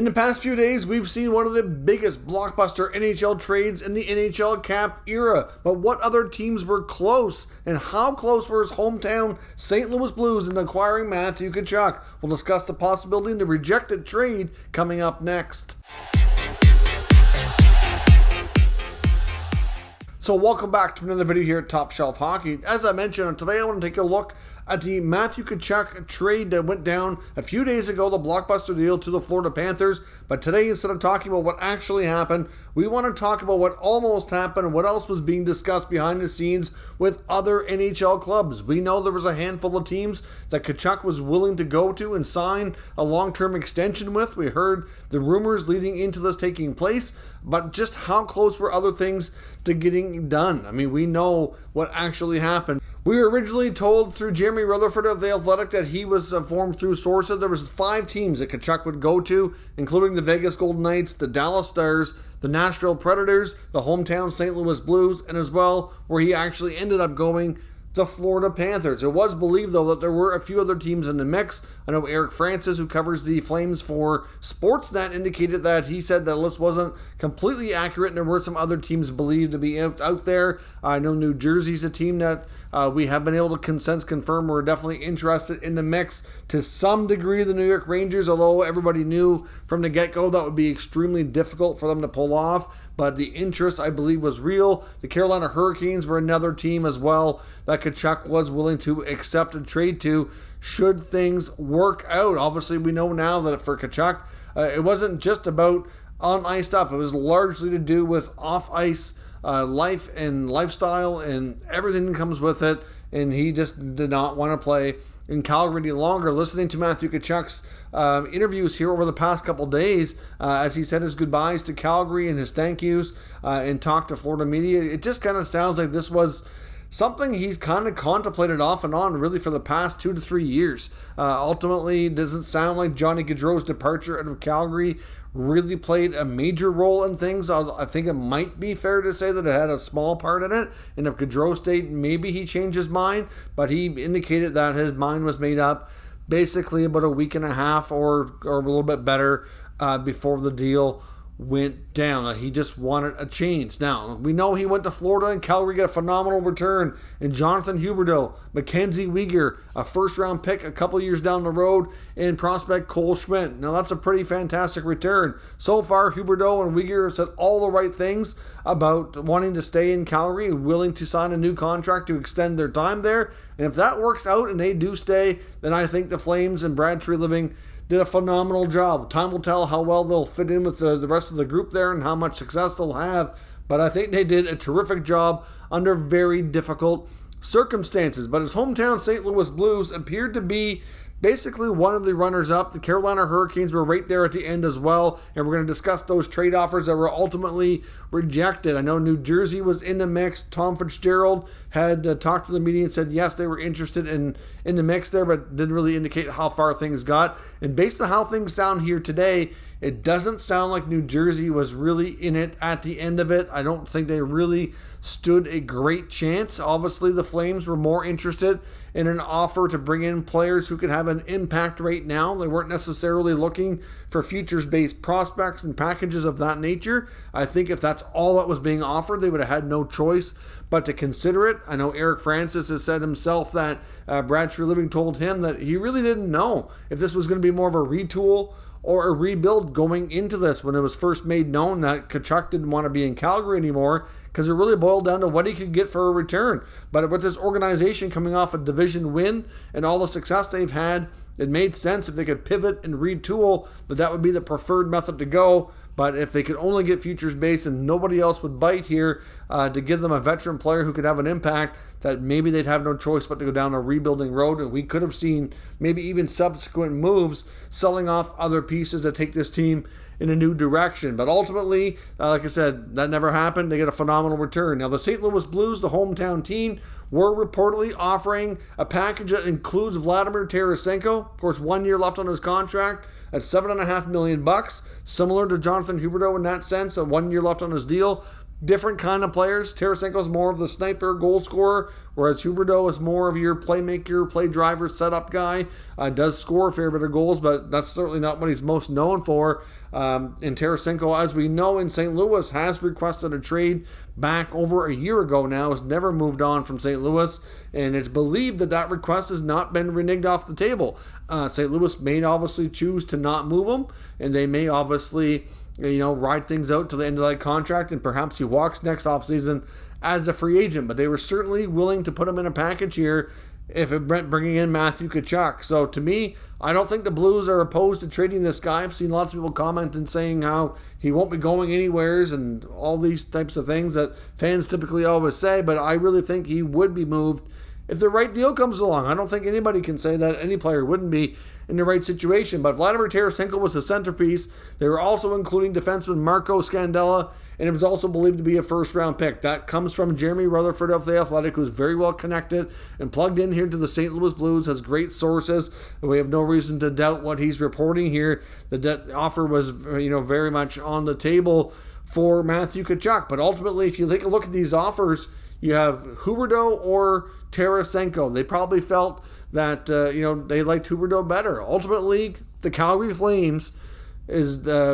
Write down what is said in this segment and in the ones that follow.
In the past few days, we've seen one of the biggest blockbuster NHL trades in the NHL cap era. But what other teams were close, and how close were his hometown St. Louis Blues in acquiring Matthew Tkachuk? We'll discuss the possibility of the rejected trade coming up next. So welcome back to another video here at Top Shelf Hockey. As I mentioned, today I want to take a look at the Matthew Tkachuk trade that went down a few days ago, the blockbuster deal to the Florida Panthers. But today, instead of talking about what actually happened, we want to talk about what almost happened and what else was being discussed behind the scenes with other NHL clubs. We know there was a handful of teams that Tkachuk was willing to go to and sign a long-term extension with. We heard the rumors leading into this taking place, but just how close were other things to getting done? I mean, we know what actually happened. We were originally told through Jeremy Rutherford of The Athletic that he was informed through sources. There was 5 teams that Tkachuk would go to, including the Vegas Golden Knights, the Dallas Stars, the Nashville Predators, the hometown St. Louis Blues, and as well where he actually ended up going, the Florida Panthers. It was believed, though, that there were a few other teams in the mix. I know Eric Francis, who covers the Flames for Sportsnet, indicated that he said that list wasn't completely accurate and there were some other teams believed to be out there. I know New Jersey's a team that we have been able to confirm we're definitely interested in the mix to some degree. The New York Rangers, although everybody knew from the get-go that would be extremely difficult for them to pull off, but the interest, I believe, was real. The Carolina Hurricanes were another team as well that Tkachuk was willing to accept a trade to should things work out. Obviously, we know now that for Tkachuk, it wasn't just about on-ice stuff. It was largely to do with off-ice life and lifestyle and everything that comes with it, and he just did not want to play in Calgary any longer. Listening to Matthew Tkachuk's interviews here over the past couple days, as he said his goodbyes to Calgary and his thank yous and talked to Florida media, it just kind of sounds like this was something he's kind of contemplated off and on really for the past 2 to 3 years. Ultimately, it doesn't sound like Johnny Gaudreau's departure out of Calgary really played a major role in things. I think it might be fair to say that it had a small part in it. And if Gaudreau stayed, maybe he changed his mind. But he indicated that his mind was made up basically about a week and a half or a little bit better before the deal went down. He just wanted a change. Now, we know he went to Florida and Calgary got a phenomenal return in Jonathan Huberdeau, Mackenzie Weegar, a first-round pick a couple years down the road, and prospect Cole Schmidt. Now, that's a pretty fantastic return. So far, Huberdeau and Weegar have said all the right things about wanting to stay in Calgary and willing to sign a new contract to extend their time there. And if that works out and they do stay, then I think the Flames and Brad Treliving did a phenomenal job. Time will tell how well they'll fit in with the rest of the group there and how much success they'll have. But I think they did a terrific job under very difficult circumstances. But his hometown St. Louis Blues appeared to be basically one of the runners-up. The Carolina Hurricanes were right there at the end as well, and we're going to discuss those trade offers that were ultimately rejected. I know New Jersey was in the mix. Tom Fitzgerald had talked to the media and said yes, they were interested in the mix there, but didn't really indicate how far things got. And based on how things sound here today, it doesn't sound like New Jersey was really in it at the end of it. I don't think they really stood a great chance. Obviously, the Flames were more interested in an offer to bring in players who could have an impact right now. They weren't necessarily looking for futures-based prospects and packages of that nature. I think if that's all that was being offered, they would have had no choice but to consider it. I know Eric Francis has said himself that Brad Treliving told him that he really didn't know if this was going to be more of a retool or a rebuild going into this when it was first made known that Tkachuk didn't want to be in Calgary anymore, because it really boiled down to what he could get for a return. But with this organization coming off a division win and all the success they've had, it made sense if they could pivot and retool that would be the preferred method to go. But if they could only get futures based and nobody else would bite here to give them a veteran player who could have an impact, that maybe they'd have no choice but to go down a rebuilding road. And we could have seen maybe even subsequent moves selling off other pieces to take this team in a new direction. But ultimately, like I said, that never happened. They get a phenomenal return. Now, the St. Louis Blues, the hometown team, were reportedly offering a package that includes Vladimir Tarasenko. Of course, 1 year left on his contract at $7.5 million, similar to Jonathan Huberdeau in that sense, 1 year left on his deal. Different kind of players. Tarasenko's more of the sniper, goal scorer, whereas Huberdeau is more of your playmaker, play driver, setup guy. Does score a fair bit of goals, but that's certainly not what he's most known for. And Tarasenko, as we know, in St. Louis, has requested a trade back over a year ago now, has never moved on from St. Louis, and it's believed that that request has not been reneged off the table. St. Louis may obviously choose to not move him, and they may obviously, ride things out to the end of that contract, and perhaps he walks next offseason as a free agent. But they were certainly willing to put him in a package here if it meant bringing in Matthew Tkachuk. So to me, I don't think the Blues are opposed to trading this guy. I've seen lots of people comment and saying how he won't be going anywheres and all these types of things that fans typically always say, but I really think he would be moved if the right deal comes along. I don't think anybody can say that any player wouldn't be in the right situation. But Vladimir Tarasenko was the centerpiece. They were also including defenseman Marco Scandella, and it was also believed to be a first-round pick. That comes from Jeremy Rutherford of The Athletic, who's very well connected and plugged in here to the St. Louis Blues, has great sources, and we have no reason to doubt what he's reporting here. The offer was, very much on the table for Matthew Tkachuk. But ultimately, if you take a look at these offers, you have Huberdeau or Tarasenko. They probably felt that, they liked Huberdeau better. Ultimately, the Calgary Flames is, their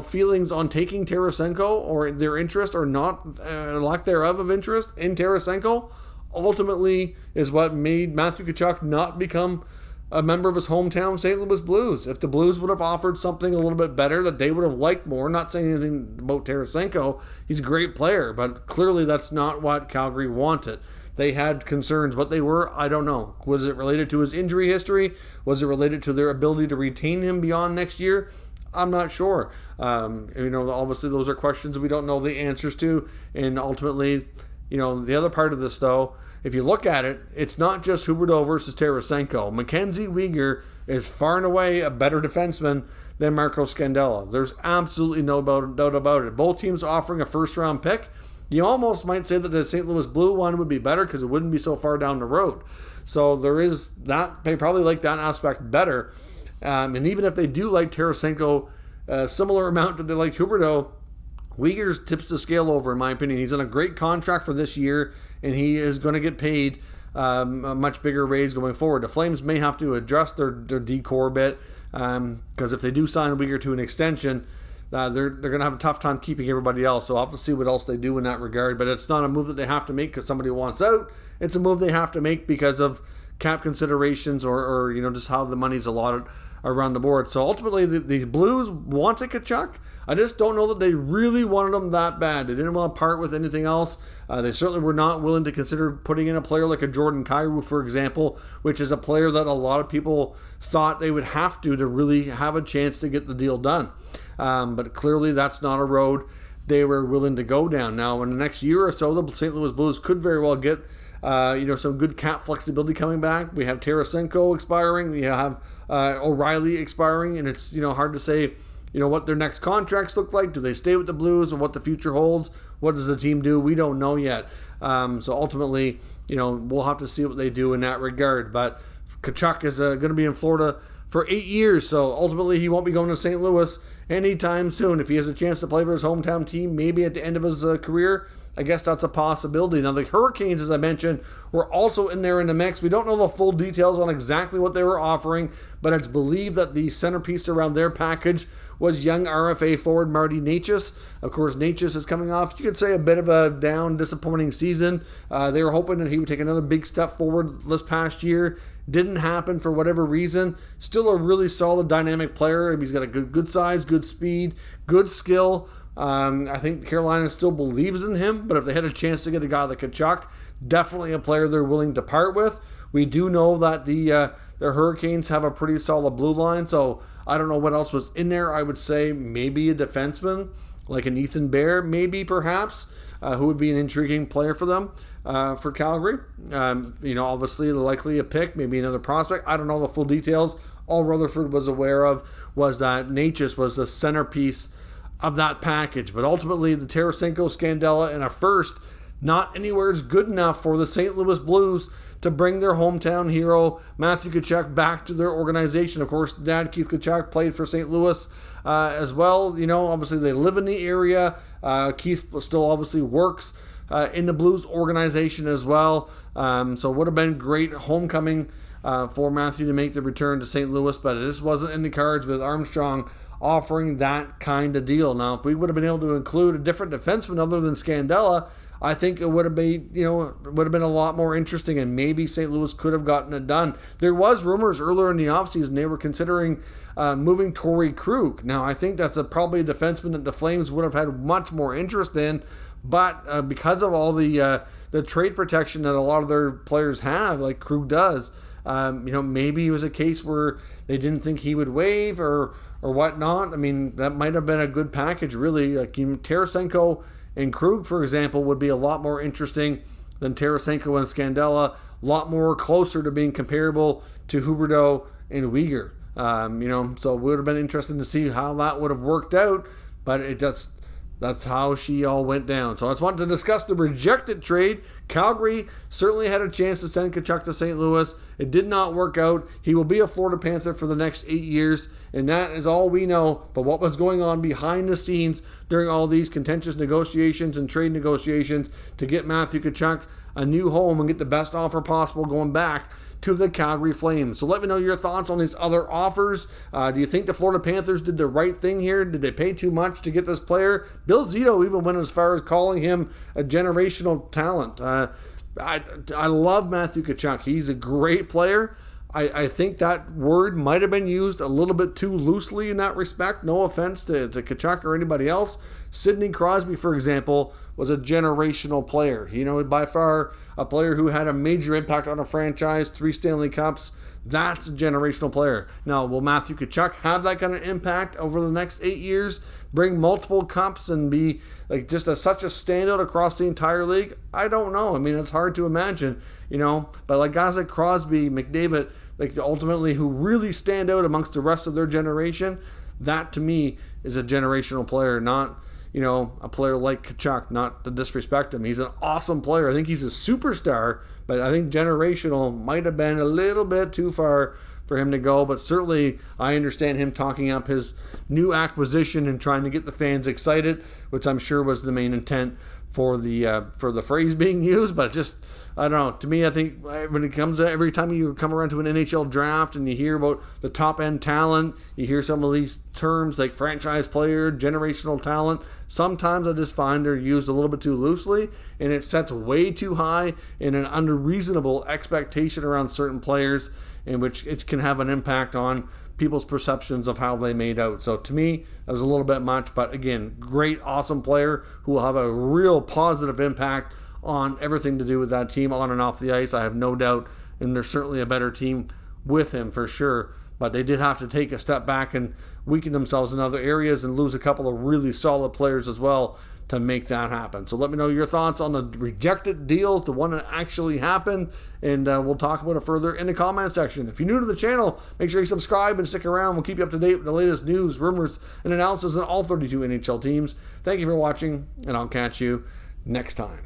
feelings on taking Tarasenko, or their interest or not, lack thereof of interest in Tarasenko, ultimately is what made Matthew Tkachuk not become a member of his hometown St. Louis Blues. If the Blues would have offered something a little bit better that they would have liked more, not saying anything about Tarasenko, he's a great player, but clearly that's not what Calgary wanted. They had concerns. What they were, I don't know. Was it related to his injury history? Was it related to their ability to retain him beyond next year? I'm not sure. Obviously those are questions we don't know the answers to. And ultimately, the other part of this, though, if you look at it, it's not just Huberdeau versus Tarasenko. Mackenzie Weegar is far and away a better defenseman than Marco Scandella. There's absolutely no doubt about it. Both teams offering a first-round pick. You almost might say that the St. Louis Blue one would be better because it wouldn't be so far down the road. So there is that. They probably like that aspect better. And even if they do like Tarasenko a similar amount that they like Huberdeau, Weegar tips the scale over, in my opinion. He's on a great contract for this year, and he is going to get paid a much bigger raise going forward. The Flames may have to adjust their decor a bit, because if they do sign Weegar to an extension, they're going to have a tough time keeping everybody else. So I'll have to see what else they do in that regard. But it's not a move that they have to make because somebody wants out. It's a move they have to make because of cap considerations or just how the money's allotted around the board. So ultimately, the Blues wanted Tkachuk. I just don't know that they really wanted him that bad. They didn't want to part with anything else. They certainly were not willing to consider putting in a player like a Jordan Kyrou, for example, which is a player that a lot of people thought they would have to really have a chance to get the deal done. But clearly that's not a road they were willing to go down. Now, in the next year or so, the St. Louis Blues could very well get some good cap flexibility coming back. We have Tarasenko expiring. We have O'Reilly expiring, and it's hard to say what their next contracts look like. Do they stay with the Blues, or what the future holds? What does the team do? We don't know yet. So ultimately, we'll have to see what they do in that regard. But Tkachuk is going to be in Florida for 8 years, so ultimately he won't be going to St. Louis anytime soon. If he has a chance to play for his hometown team, maybe at the end of his career, I guess that's a possibility. Now, the Hurricanes, as I mentioned, were also in there in the mix. We don't know the full details on exactly what they were offering, but it's believed that the centerpiece around their package was young RFA forward Marty Necas. Of course, Necas is coming off, you could say, a bit of a down, disappointing season. They were hoping that he would take another big step forward this past year. Didn't happen for whatever reason. Still a really solid, dynamic player. He's got a good size, good speed, good skill. I think Carolina still believes in him, but if they had a chance to get a guy like Tkachuk, definitely a player they're willing to part with. We do know that the Hurricanes have a pretty solid blue line, so I don't know what else was in there. I would say maybe a defenseman like an Ethan Bear, maybe perhaps, who would be an intriguing player for them, for Calgary. Obviously likely a pick, maybe another prospect. I don't know the full details. All Rutherford was aware of was that Necas was the centerpiece of that package. But ultimately, the Tarasenko, Scandella, and a first, not anywhere is good enough for the St. Louis Blues to bring their hometown hero, Matthew Tkachuk, back to their organization. Of course, Dad Keith Tkachuk played for St. Louis as well. Obviously they live in the area. Keith still obviously works in the Blues organization as well. So it would have been great homecoming for Matthew to make the return to St. Louis, but it just wasn't in the cards with Armstrong offering that kind of deal. Now, if we would have been able to include a different defenseman other than Scandella, I think it would have been, a lot more interesting, and maybe St. Louis could have gotten it done. There was rumors earlier in the offseason they were considering moving Torrey Krug. Now, I think that's probably a defenseman that the Flames would have had much more interest in, but because of all the trade protection that a lot of their players have, like Krug does, maybe it was a case where they didn't think he would waive or whatnot. I mean, that might have been a good package, really. Like Tarasenko and Krug, for example, would be a lot more interesting than Tarasenko and Scandella. A lot more closer to being comparable to Huberdeau and Uyghur. So it would have been interesting to see how that would have worked out, but that's how she all went down. So I just wanted to discuss the rejected trade. Calgary certainly had a chance to send Tkachuk to St. Louis. It did not work out. He will be a Florida Panther for the next 8 years, and that is all we know. But what was going on behind the scenes during all these contentious negotiations and trade negotiations to get Matthew Tkachuk a new home and get the best offer possible going back to the Calgary Flames. So let me know your thoughts on these other offers. Do you think the Florida Panthers did the right thing here? Did they pay too much to get this player? Bill Zito even went as far as calling him a generational talent. I love Matthew Tkachuk. He's a great player. I think that word might have been used a little bit too loosely in that respect. No offense to Tkachuk or anybody else. Sidney Crosby, for example, was a generational player. By far a player who had a major impact on a franchise, 3 Stanley Cups. That's a generational player. Now, will Matthew Tkachuk have that kind of impact over the next 8 years? Bring multiple cups and be like just such a standout across the entire league? I don't know. I mean, it's hard to imagine, But like guys like Crosby, McDavid, like ultimately who really stand out amongst the rest of their generation, that to me is a generational player, not a player like Tkachuk, not to disrespect him. He's an awesome player. I think he's a superstar, but I think generational might have been a little bit too far for him to go. But certainly I understand him talking up his new acquisition and trying to get the fans excited, which I'm sure was the main intent for the phrase being used. But just, I don't know. To me, I think when it comes to every time you come around to an NHL draft and you hear about the top end talent, you hear some of these terms like franchise player, generational talent. Sometimes I just find they're used a little bit too loosely, and it sets way too high and an unreasonable expectation around certain players, in which it can have an impact on people's perceptions of how they made out. So to me, that was a little bit much, but again, great, awesome player who will have a real positive impact on everything to do with that team on and off the ice. I have no doubt, and they're certainly a better team with him for sure, but they did have to take a step back and weaken themselves in other areas and lose a couple of really solid players as well to make that happen. So let me know your thoughts on the rejected deals, the one that actually happened, and we'll talk about it further in the comment section. If you're new to the channel, make sure you subscribe and stick around. We'll keep you up to date with the latest news, rumors, and analysis on all 32 NHL teams. Thank you for watching, and I'll catch you next time.